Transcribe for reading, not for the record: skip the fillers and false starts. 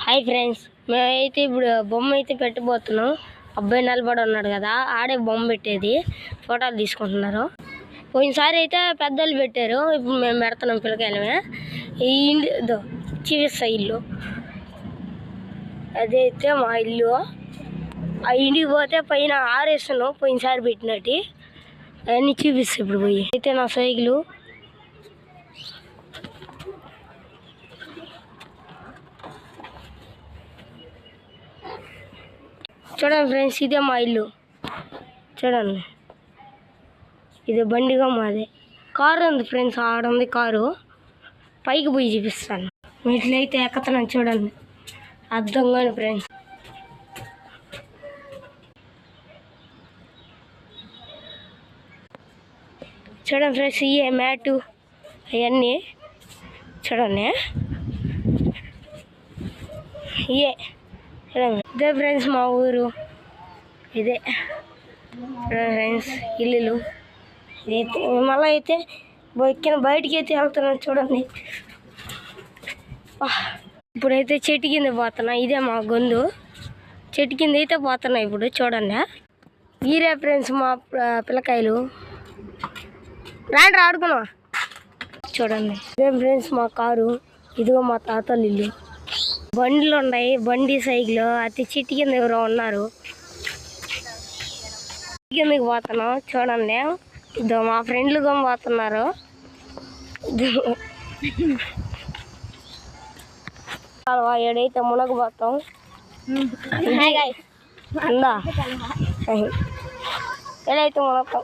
Hi friends, మేమైతే ఇప్పుడు బొమ్మ అయితే పెట్టబోతున్నాం. అబ్బాయి నిలబడి ఉన్నాడు కదా, ఆడే బొమ్మ పెట్టేది. ఫోటోలు తీసుకుంటున్నారు. పోయినసారి అయితే పెద్దోళ్ళు పెట్టారు, ఇప్పుడు మేము పెడుతున్నాం పిల్లకాయలమే. ఈ ఇంటి చూపిస్తా ఇల్లు, అదైతే మా ఇల్లు. ఆ ఇంటికి పోతే పైన ఆరేస్తున్నాం, పోయినసారి పెట్టినట్టు అవన్నీ చూపిస్తా ఇప్పుడు పోయి. అయితే నా సైకిలు చూడండి ఫ్రెండ్స్, ఇదే మా ఇల్లు. చూడండి, ఇది బండిగా మాదే. కారు ఉంది ఫ్రెండ్స్, ఆడుంది కారు. పైకి పోయి చూపిస్తాను. వీటినైతే ఎక్కుతున్నాను చూడండి, అర్థంగా ఫ్రెండ్స్. చూడండి ఫ్రెండ్స్, ఇవే మ్యాటు అవన్నీ చూడండి. ఇదే చూడండి, ఇదే ఫ్రెండ్స్ మా ఊరు. ఇదే ఫ్రెండ్స్ ఇల్లులు. ఇదైతే మళ్ళీ అయితే బయటికి అయితే వెళ్తున్నాను చూడండి. ఇప్పుడైతే చెట్టు కింద పోతున్నా. ఇదే మా గొంతు, చెట్టు కింద అయితే పోతున్నా ఇప్పుడు చూడండి. ఈరే ఫ్రెండ్స్ మా పిల్లకాయలు. రాండి ఆడుకున్నా. చూడండి, ఇదే ఫ్రెండ్స్ మా కారు. ఇదిగో మా తాతలు ఇల్లు. బండ్లు ఉన్నాయి, బండి సైకిల్. అతి చెట్టు కింద ఎవరో ఉన్నారు. కిందకి పోతున్నాం చూడండి. ఇదో మా ఫ్రెండ్లు కూడా పోతున్నారు. ఏడైతే మునగబోతాం. అందా ఏడైతే మునగతాం.